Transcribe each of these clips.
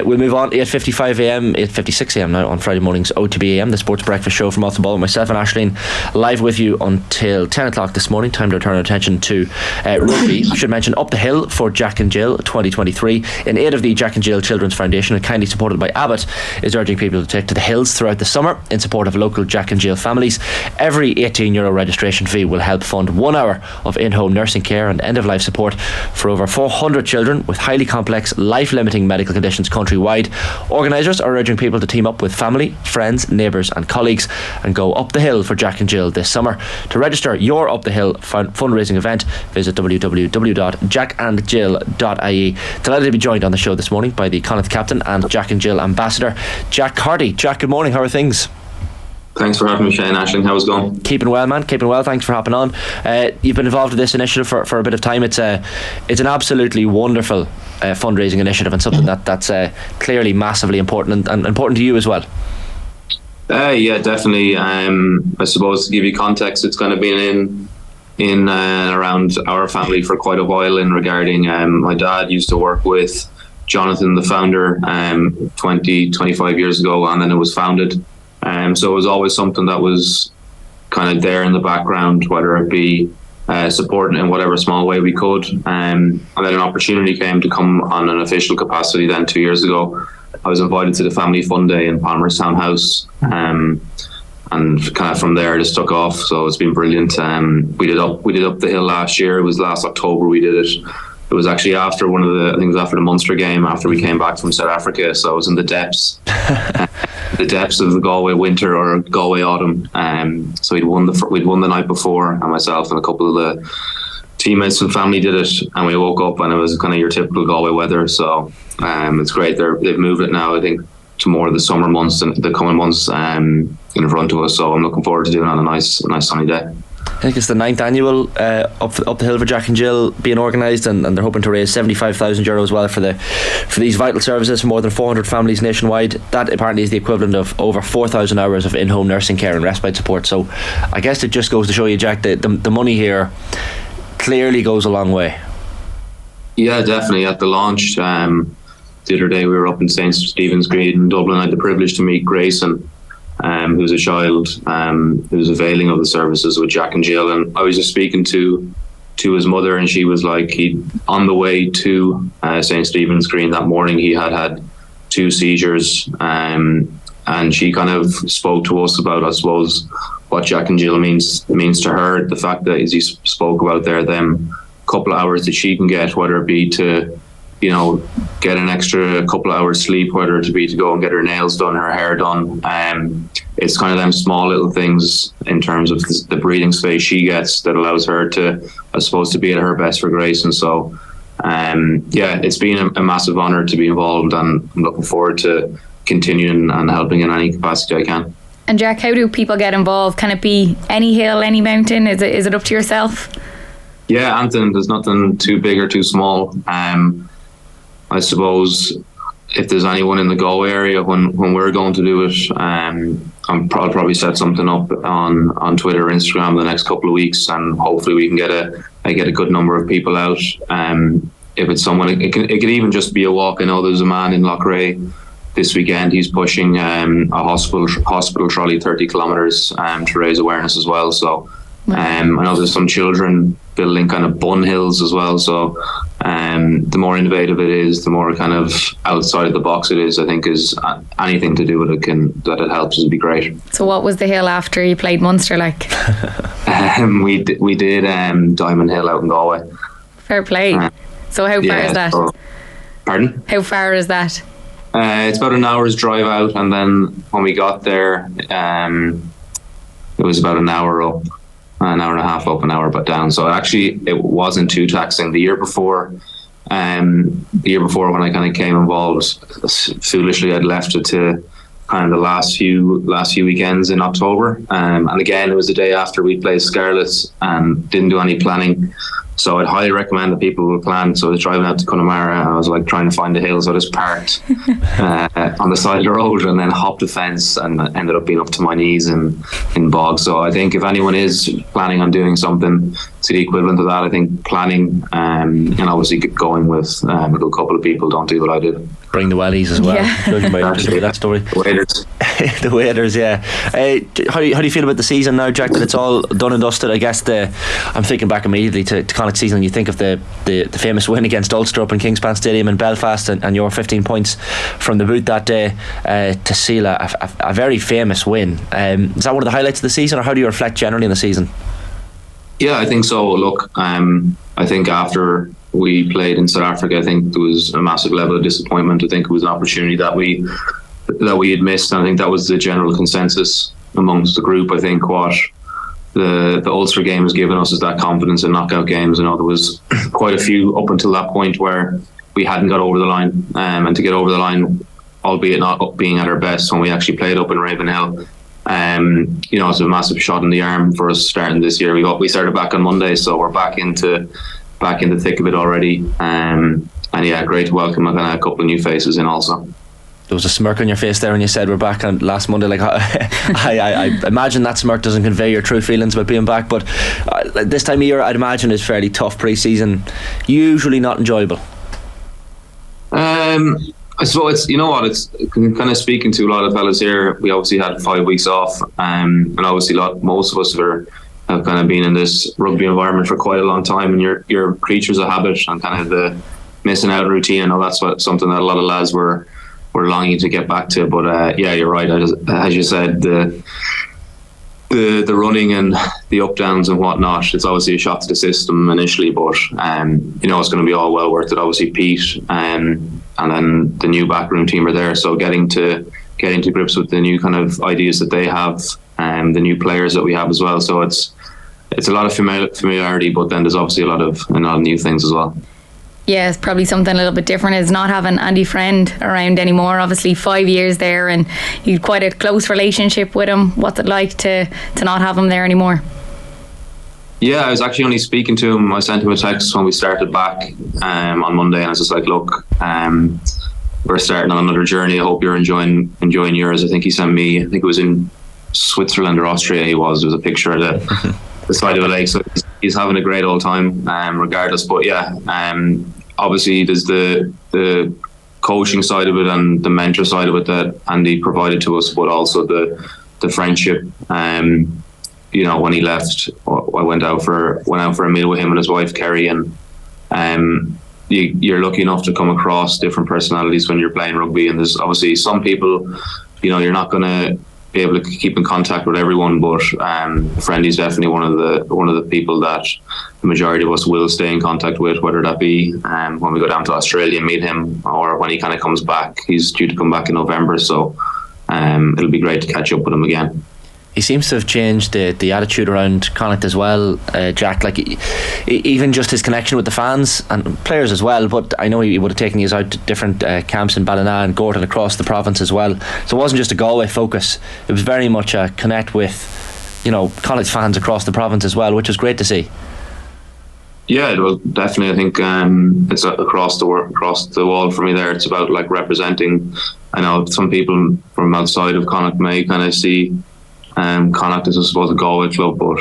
We'll move on. 8:55 AM, 8:56 AM now on Friday mornings. OTB AM, the sports breakfast show from Off the Ball. Myself and Aisling live with you until 10 o'clock this morning. Time to turn our attention to rugby. I should mention Up the Hill for Jack and Jill 2023 in aid of the Jack and Jill Children's Foundation, and kindly supported by Abbott, is urging people to take to the hills throughout the summer in support of local Jack and Jill families. Every €18 registration fee will help fund 1 hour of in-home nursing care and end-of-life support for over 400 children with highly complex, life-limiting medical conditions countrywide. Organisers are urging people to team up with family, friends, neighbours and colleagues and go up the hill for Jack and Jill this summer. To register your Up the Hill fundraising event, visit www.jackandjill.ie. Delighted to be joined on the show this morning by the Connacht captain and Jack and Jill ambassador, Jack Carty. Jack, good morning. How are things? Thanks for having me, Shane. Aisling, how's it going? Keeping well, man. Keeping well. Thanks for hopping on. You've been involved in this initiative for a bit of time. It's an absolutely wonderful fundraising initiative, and something that's clearly massively important and important to you as well. Yeah, definitely. I suppose to give you context, it's kind of been in around our family for quite a while. In regarding, my dad used to work with Jonathan, the founder, 25 years ago, and then it was founded. So it was always something that was kind of there in the background, whether it be supporting in whatever small way we could. And then an opportunity came to come on an official capacity then 2 years ago. I was invited to the Family Fun Day in Palmerstown House. And kind of from there it just took off. So it's been brilliant. We did up the hill last year. It was last October we did it. It was actually after I think it was after the Munster game, after we came back from South Africa. So I was in the depths of the Galway winter or Galway autumn. So we'd won the night before, and myself and a couple of the teammates and family did it, and we woke up and it was kind of your typical Galway weather. So it's great. They've moved it now, I think, to more of the summer months and the coming months in front of us. So I'm looking forward to doing it on a nice sunny day. I think it's the 9th annual up the hill for Jack and Jill being organised, and they're hoping to raise €75,000 as well for these vital services for more than 400 families nationwide. That apparently is the equivalent of over 4,000 hours of in-home nursing care and respite support. So I guess it just goes to show you, Jack, that the money here clearly goes a long way. Yeah, definitely. At the launch, the other day we were up in St. Stephen's Green in Dublin. I had the privilege to meet Grayson, who's a child who's availing of the services with Jack and Jill, and I was just speaking to his mother, and she was like, he on the way to St. Stephen's Green that morning, he had 2 seizures, and she kind of spoke to us about, I suppose, what Jack and Jill means to her. The fact that, as he spoke about there, them couple of hours that she can get, whether it be to get an extra couple of hours sleep, whether it be to go and get her nails done, her hair done. It's kind of them small little things in terms of the breathing space she gets that allows her to, I suppose, to be at her best for Grace. And so, yeah, it's been a massive honour to be involved, and I'm looking forward to continuing and helping in any capacity I can. And Jack, how do people get involved? Can it be any hill, any mountain? Is it up to yourself? Yeah, Anton, there's nothing too big or too small. I suppose if there's anyone in the Galway area when we're going to do it, I'll probably set something up on Twitter or Instagram the next couple of weeks, and hopefully we can get a good number of people out. If it's someone, it could even just be a walk. I know there's a man in Loughrea this weekend. He's pushing a hospital trolley 30 kilometres to raise awareness as well. So I know there's some children building kind of bun hills as well. So the more innovative it is, the more kind of outside of the box it is, I think, is anything to do with it that it helps would be great. So what was the hill after you played Munster like? We did Diamond Hill out in Galway. Fair play. So how far is that? Pardon? How far is that? It's about an hour's drive out, and then when we got there, it was about an hour up. An hour and a half up, an hour but down. So actually it wasn't too taxing. The year before when I kind of came involved, foolishly I'd left it to kind of the last few weekends in October, and again it was the day after we played Scarlets and didn't do any planning. So I'd highly recommend that people will plan. So I was driving out to Connemara and I was like trying to find the hill, so I just parked on the side of the road and then hopped the fence and ended up being up to my knees in bog. So I think if anyone is planning on doing something to the equivalent of that, I think planning and obviously going with a good couple of people, don't do what I did. bring the wellies as well. Yeah. Judging by that story. The waiters. The waiters, yeah. How do you feel about the season now, Jack, that it's all done and dusted? I guess I'm thinking back immediately to Connacht's season, and you think of the famous win against Ulster up in Kingspan Stadium in Belfast, and your 15 points from the boot that day to seal a very famous win. Is that one of the highlights of the season, or how do you reflect generally on the season? Yeah, I think so. Look, I think after we played in South Africa, I think there was a massive level of disappointment. I think it was an opportunity that we had missed, and I think that was the general consensus amongst the group. I think what the Ulster game has given us is that confidence in knockout games. There was quite a few up until that point where we hadn't got over the line, and to get over the line, albeit not being at our best, when we actually played up in Ravenhill, it's a massive shot in the arm for us starting this year. We started back on Monday, so we're back in the thick of it already. And yeah, great to welcome a couple of new faces in also. There was a smirk on your face there when you said we're back on last Monday. Like I imagine that smirk doesn't convey your true feelings about being back, but this time of year I'd imagine is fairly tough pre-season, usually not enjoyable. I suppose it's kind of speaking to a lot of fellas here. We obviously had 5 weeks off, and obviously most of us have kind of been in this rugby environment for quite a long time, and you're creatures of habit and kind of the missing out routine. I know that's something that a lot of lads were longing to get back to. But yeah, you're right. As you said, the running and the up downs and whatnot, it's obviously a shock to the system initially, but it's going to be all well worth it. Obviously Pete and then the new backroom team are there, so getting to grips with the new kind of ideas that they have and the new players that we have as well. So it's a lot of familiarity, but then there's obviously a lot of new things as well. Yeah, it's probably something a little bit different is not having Andy Friend around anymore. Obviously 5 years there, and you had quite a close relationship with him. What's it like to not have him there anymore? Yeah, I was actually only speaking to him. I sent him a text when we started back on Monday, and I was just like, look, we're starting on another journey. I hope you're enjoying yours. I think he sent me, I think it was in Switzerland or Austria there was a picture of the side of a lake. So he's having a great old time regardless. But yeah, obviously there's the coaching side of it and the mentor side of it that Andy provided to us, but also the friendship. When he left, I went out for a meal with him and his wife Carty, and you're lucky enough to come across different personalities when you're playing rugby. And there's obviously some people, you're not going to be able to keep in contact with everyone, but Friendy's definitely one of the people that the majority of us will stay in contact with, whether that be when we go down to Australia and meet him, or when he kind of comes back. He's due to come back in November, so it'll be great to catch up with him again. He seems to have changed the attitude around Connacht as well, Jack. Like even just his connection with the fans and players as well. But I know he would have taken these out to different camps in Ballina and Gorton across the province as well. So it wasn't just a Galway focus. It was very much a connect with, Connacht fans across the province as well, which was great to see. Yeah, well, definitely. I think it's across the wall for me there. It's about like representing. I know some people from outside of Connacht may kind of see Connacht is, I suppose, a Galway club, but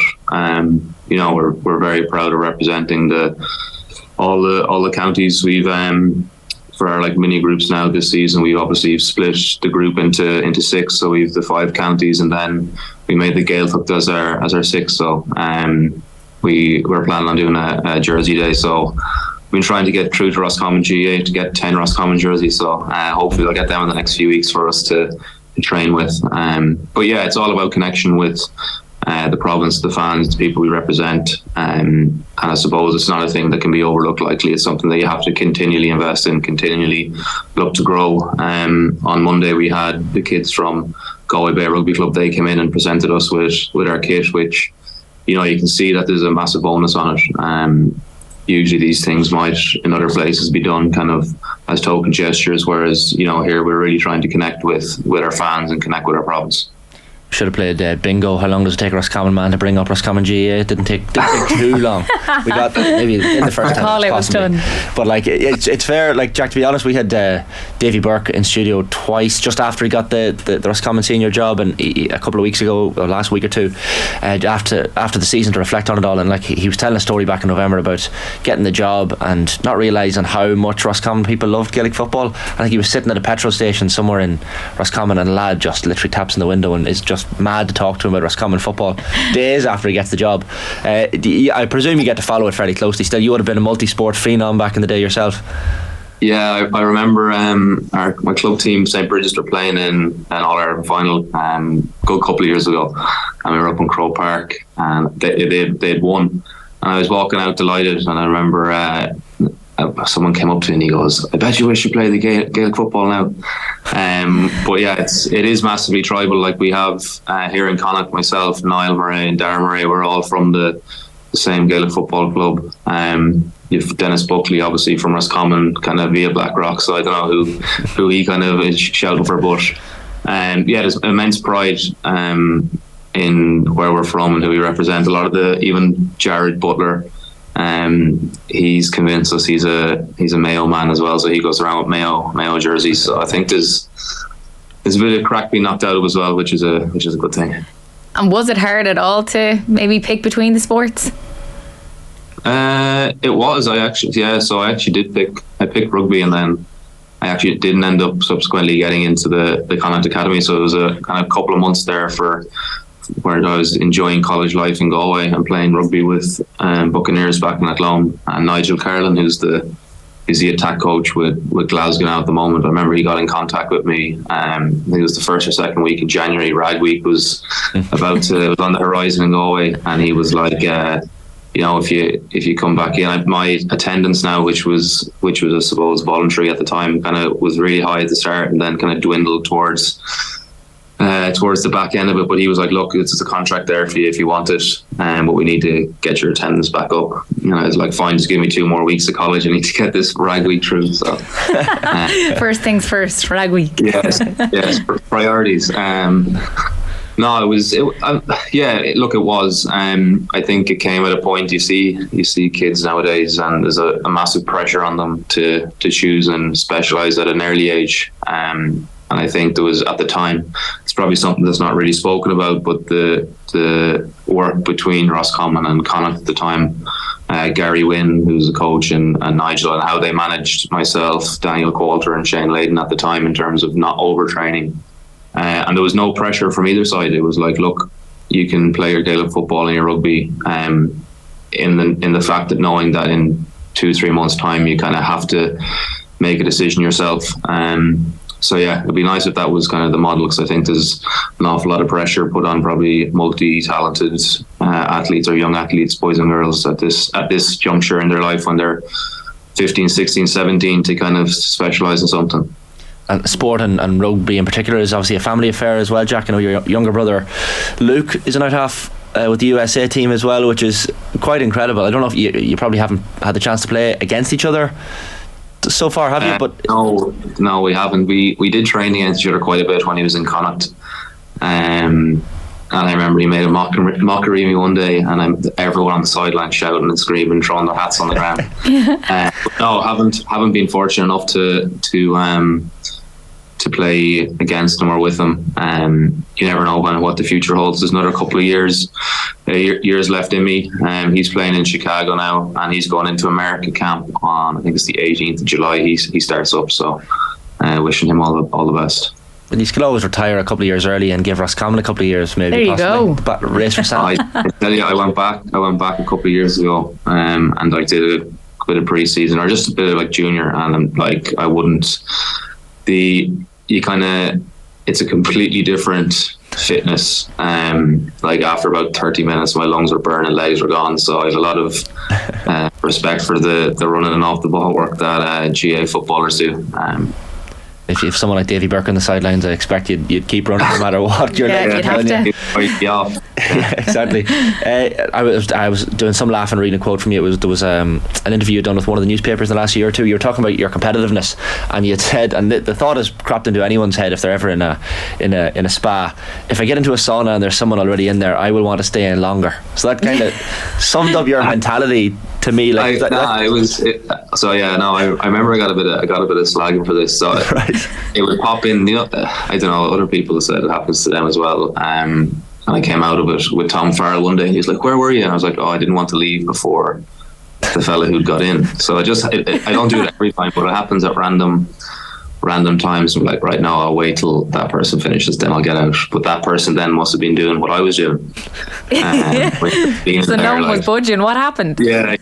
we're very proud of representing all the counties. We've for our like mini groups now this season, we obviously split the group into six, so we've the 5 counties, and then we made the Gaeltacht as our 6. So we're planning on doing a jersey day. So we've been trying to get through to Roscommon GAA to get 10 Roscommon jerseys. So hopefully I'll get them in the next few weeks for us to train with. But yeah, it's all about connection with the province, the fans, the people we represent, and I suppose it's not a thing that can be overlooked lightly. It's something that you have to continually invest in, continually look to grow. On Monday we had the kids from Galway Bay Rugby Club. They came in and presented us with our kit, which you can see that there's a massive bonus on it. Usually these things might in other places be done kind of as token gestures, whereas here we're really trying to connect with our fans and connect with our province. should have played bingo. How long does it take Roscommon man to bring up Roscommon GAA? It didn't take too long. We got maybe in the first time. It was done. But like it's fair. Like Jack, to be honest, we had Davy Burke in studio twice just after he got the Roscommon senior job, and a couple of weeks ago, or last week or two, after the season, to reflect on it all. And like he was telling a story back in November about getting the job and not realising how much Roscommon people loved Gaelic football. I think he was sitting at a petrol station somewhere in Roscommon, and a lad just literally taps in the window and is just mad to talk to him about Roscommon football days after he gets the job. I presume you get to follow it fairly closely still. You would have been a multi-sport phenom back in the day yourself. Yeah, I remember my club team, St. Bridget's, were playing in an All-Ireland final a good couple of years ago, and we were up in Croke Park, and they'd won, and I was walking out delighted, and I remember someone came up to me and he goes, "I bet you wish you played the Gaelic football now." But yeah, it is massively tribal. Like we have here in Connacht, myself, Niall Murray and Darren Murray, we're all from the same Gaelic football club. You've Dennis Buckley, obviously from Roscommon, kind of via Blackrock, so I don't know who he kind of is shouting for, but yeah, there's immense pride in where we're from and who we represent. A lot of even Jared Butler, he's convinced us he's a Mayo man as well, so he goes around with Mayo jerseys. So I think there's a bit of crack being knocked out of as well, which is a good thing. And was it hard at all to maybe pick between the sports? It was. I picked rugby, and then I actually didn't end up subsequently getting into the Connacht Academy. So it was a kind of couple of months there where I was enjoying college life in Galway and playing rugby with Buccaneers back in Athlone, and Nigel Carlin, who's the attack coach with Glasgow now at the moment. I remember he got in contact with me. I think it was the first or second week in January. Rag Week was was on the horizon in Galway, and he was like, if you come back in, my attendance now, which was I suppose voluntary at the time, kind of was really high at the start, and then kind of dwindled towards the back end of it. But he was like, "Look, it's a contract there for you if you want it, but we need to get your attendance back up." I was like, "Fine, just give me 2 more weeks of college. I need to get this Rag Week through." So first things first, Rag Week. yes, priorities. No, it was. It was. I think it came at a point. You see kids nowadays, and there's a massive pressure on them to choose and specialise at an early age. And I think there was, at the time, it's probably something that's not really spoken about, but the work between Roscommon and Connacht at the time, Gary Wynn, who's the coach, and Nigel, and how they managed myself, Daniel Coulter and Shane Layden at the time in terms of not overtraining. And there was no pressure from either side. It was like, look, you can play your Gaelic football and your rugby, in the fact that knowing that in 2-3 months' time you kind of have to make a decision yourself. So yeah, it'd be nice if that was kind of the model, because I think there's an awful lot of pressure put on probably multi-talented athletes or young athletes, boys and girls, at this juncture in their life when they're 15, 16, 17 to kind of specialise in something. And sport and rugby in particular is obviously a family affair as well, Jack. I know your younger brother Luke is an out half with the USA team as well, which is quite incredible. I don't know if you probably haven't had the chance to play against each other so far, have you? But no, we haven't. We did train against each other quite a bit when he was in Connacht, and I remember he made a mockery of me one day, and everyone on the sideline shouting and screaming, throwing their hats on the ground. No, haven't been fortunate enough to play against him or with him. You never know what the future holds. There's another couple of years left in me. He's playing in Chicago now, and he's going into America camp on, I think it's the 18th of July. He starts up, so wishing him all the best. And he could always retire a couple of years early and give Roscommon a couple of years, maybe. There you possibly. go. But race for Sam. I tell you, I went back a couple of years ago, and I did a bit of pre-season, or just a bit of like junior, and I wouldn't. It's a completely different fitness. Like after about 30 minutes, my lungs were burning, legs were gone. So I have a lot of respect for the running and off the ball work that GAA footballers do. If someone like Davy Burke on the sidelines, I expect you'd keep running no matter what. You'd have to. Exactly. I was doing some laughing reading a quote from you. There was an interview you'd done with one of the newspapers in the last year or two. You were talking about your competitiveness, and you'd said, and the thought has cropped into anyone's head if they're ever in a spa. If I get into a sauna and there's someone already in there, I will want to stay in longer. So that kind of summed up your mentality to me. Like I remember I got a bit of slagging for this. So right. It would pop in. I don't know. Other people said it happens to them as well. And I came out of it with Tom Farrell one day. He was like, "Where were you?" And I was like, "Oh, I didn't want to leave before the fella who'd got in." So I don't do it every time, but it happens at random times. I'm like, right now, I'll wait till that person finishes, then I'll get out. But that person then must have been doing what I was doing. So no one was budging. What happened? Yeah.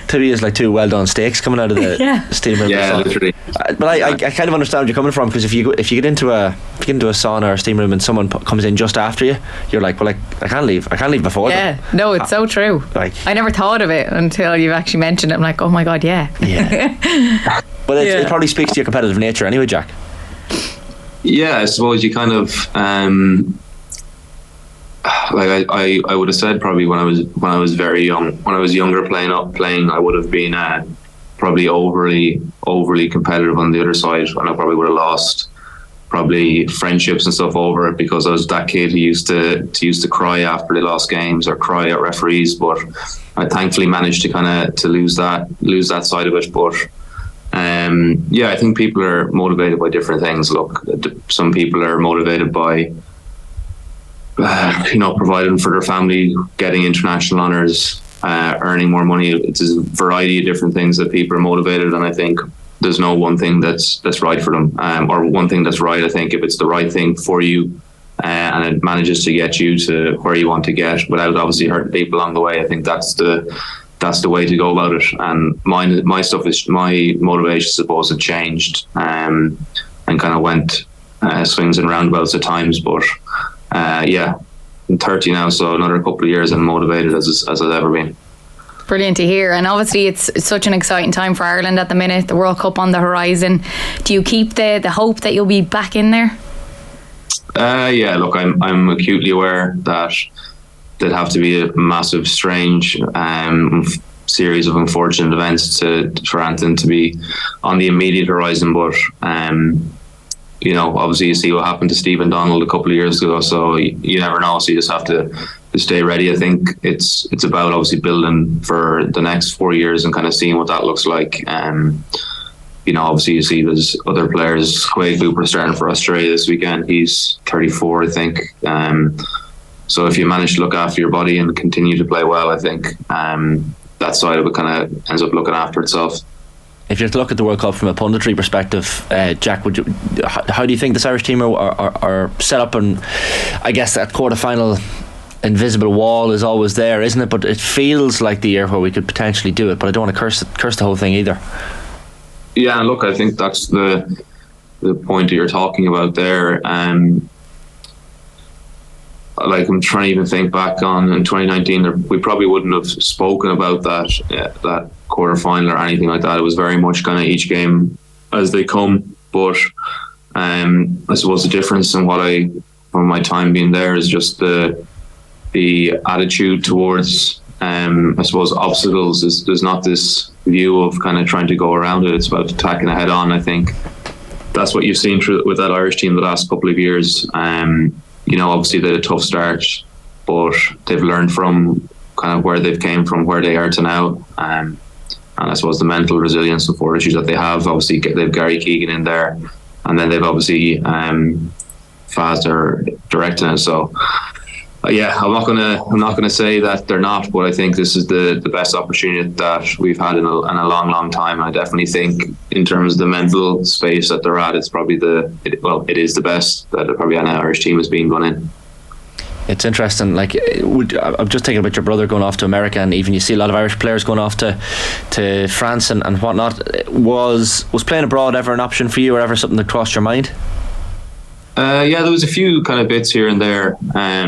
To me, it's like two well done steaks coming out of the steam room. Yeah, literally. But I kind of understand where you're coming from, because if you get into a sauna or steam room and someone comes in just after you, you're like, well, I can't leave before them. Yeah, no, it's so true. Like, I never thought of it until you've actually mentioned it. I'm like, oh my god, yeah. Well, it probably speaks to your competitive nature anyway, Jack. Yeah, I suppose you kind of like I would have said probably when I was very young, when I was younger playing, I would have been probably overly competitive on the other side, and I probably would have lost probably friendships and stuff over it, because I was that kid who used to cry after they lost games or cry at referees. But I thankfully managed to kind of lose that side of it. But I think people are motivated by different things. Look, some people are motivated by providing for their family, getting international honours, earning more money. It's a variety of different things that people are motivated, and I think there's no one thing that's right for them, or one thing that's right. I think if it's the right thing for you, and it manages to get you to where you want to get without obviously hurting people along the way, I think that's the way to go about it. And my motivation, I suppose, had changed, and kind of went swings and roundabouts at times. But I'm 30 now, so another couple of years I'm motivated as I've ever been. Brilliant to hear. And obviously it's such an exciting time for Ireland at the minute, the World Cup on the horizon. Do you keep the hope that you'll be back in there? Look, I'm acutely aware that there'd have to be a massive, strange series of unfortunate events for Anton to be on the immediate horizon. But obviously you see what happened to Stephen Donald a couple of years ago, so you never know. So you just have to stay ready. I think it's about obviously building for the next 4 years and kind of seeing what that looks like. Obviously you see there's other players. Quade Cooper starting for Australia this weekend. He's 34, I think. So if you manage to look after your body and continue to play well, I think that side of it kind of ends up looking after itself. If you're to look at the World Cup from a punditry perspective, Jack, how do you think this Irish team are set up? And I guess that quarter-final invisible wall is always there, isn't it? But it feels like the year where we could potentially do it, but I don't want to curse the whole thing either. Yeah, look, I think that's the point that you're talking about there. Like, I'm trying to even think back on in 2019, we probably wouldn't have spoken about that quarter final or anything like that. It was very much kind of each game as they come. But I suppose the difference in from my time being there is just the attitude towards I suppose obstacles. There's not this view of kind of trying to go around it. It's about attacking it head on. I think that's what you've seen with that Irish team the last couple of years. Obviously they had a tough start, but they've learned from kind of where they've came from, where they are to now. And I suppose the mental resilience and fortitude that they have. Obviously they've Gary Keegan in there, and then they've obviously Faz are directing it. So I'm not gonna say that they're not, but I think this is the best opportunity that we've had in a long time. I definitely think in terms of the mental space that they're at, it's probably it is the best that probably an Irish team has been going in. It's interesting. Like, I'm just thinking about your brother going off to America, and even you see a lot of Irish players going off to France and whatnot. Was playing abroad ever an option for you, or ever something that crossed your mind? There was a few kind of bits here and there. I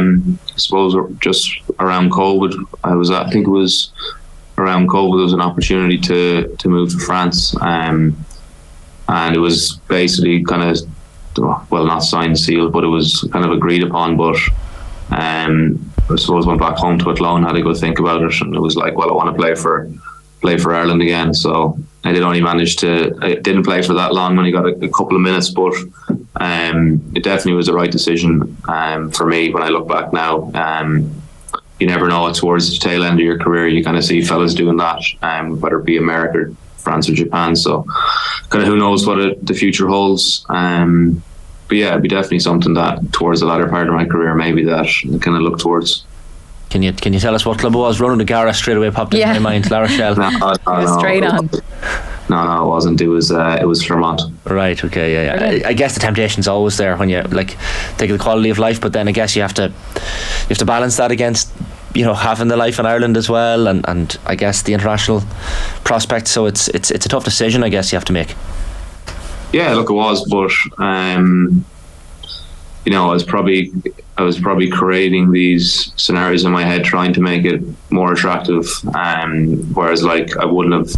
suppose just around COVID, I think it was around COVID, there was an opportunity to move to France. and it was basically kind of, well, not signed, sealed, but it was kind of agreed upon. But I suppose went back home to Athlone, had a good think about it, and it was like, well, I want to play for Ireland again. So I didn't play for that long, only got a couple of minutes, but it definitely was the right decision for me when I look back now. You never know, towards the tail end of your career, you kind of see fellas doing that, whether it be America, France or Japan. So kind of who knows what the future holds. But yeah, it'd be definitely something that towards the latter part of my career, maybe that I kind of look towards. Can you tell us what club it was? Ronan O'Gara straight away popped into my mind. La Rochelle. No, straight on. No, it wasn't. It was Vermont. Right. Okay. Yeah. I guess the temptation's always there when you like think of the quality of life, but then I guess you have to balance that against, you know, having the life in Ireland as well, and I guess the international prospect. So it's a tough decision, I guess, you have to make. Yeah, look, it was, but you know, I was probably creating these scenarios in my head, trying to make it more attractive. Whereas, like, I wouldn't have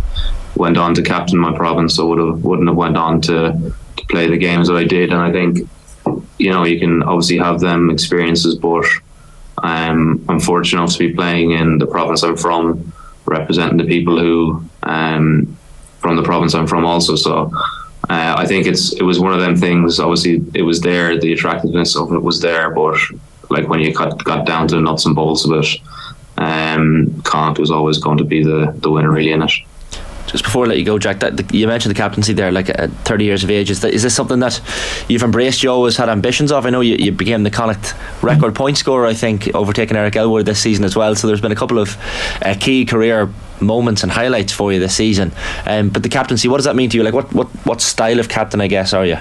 went on to captain my province, so wouldn't have went on to play the games that I did. And I think, you know, you can obviously have them experiences, but I'm fortunate enough to be playing in the province I'm from, representing the people who from the province I'm from also. So I think it was one of them things. Obviously, it was there, the attractiveness of it was there, but like when you got down to the nuts and bolts of it, Connacht was always going to be the winner really in it. Just before I let you go, Jack, you mentioned the captaincy there, like at 30 years of age. Is this something that you've embraced, you always had ambitions of? I know you became the Connacht record point scorer, I think, overtaking Eric Elwood this season as well. So there's been a couple of key career moments and highlights for you this season. But the captaincy, what does that mean to you? Like, what style of captain, I guess, are you?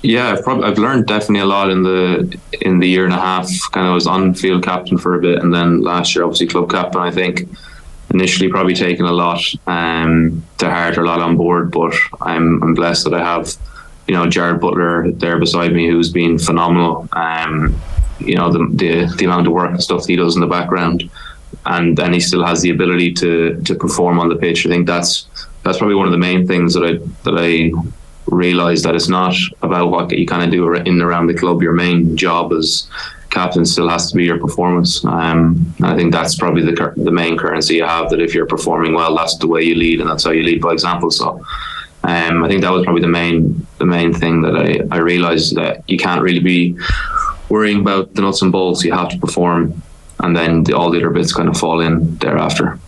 Yeah, I've learned definitely a lot in the year and a half. Kind of was on field captain for a bit, and then last year obviously club captain. I think initially probably taken a lot to heart, or a lot on board, but I'm blessed that I have, you know, Jared Butler there beside me, who's been phenomenal. You know, the amount of work and stuff he does in the background, and then he still has the ability to perform on the pitch. I think that's probably one of the main things that I realised, that it's not about what you kind of do in and around the club. Your main job as captain still has to be your performance. And I think that's probably the main currency you have, that if you're performing well, that's the way you lead, and that's how you lead by example. So I think that was probably the main thing that I realised, that you can't really be worrying about the nuts and bolts. You have to perform, and then all the other bits kind of fall in thereafter.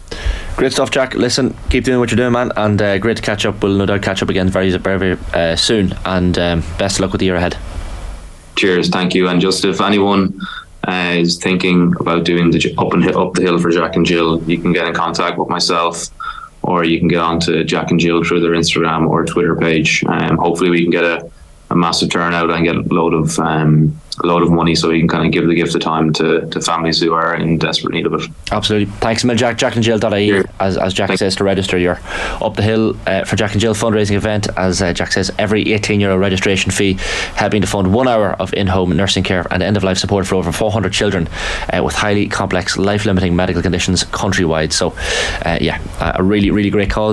Great stuff, Jack. Listen, keep doing what you're doing, man, and great to catch up. We'll no doubt catch up again very, very soon, and best of luck with the year ahead. Cheers, thank you. And just if anyone is thinking about doing the up the hill for Jack and Jill, you can get in contact with myself, or you can get on to Jack and Jill through their Instagram or Twitter page. Hopefully we can get a massive turnout and get a load of money, so we can kind of give the gift of time to families who are in desperate need of it. Absolutely. Thanks a million, Jack. JackandJill.ie, as Jack says, to register your Up the Hill for Jack and Jill fundraising event. As Jack says, every €18 registration fee, helping to fund 1 hour of in-home nursing care and end-of-life support for over 400 children with highly complex, life-limiting medical conditions countrywide. So a really, really great cause.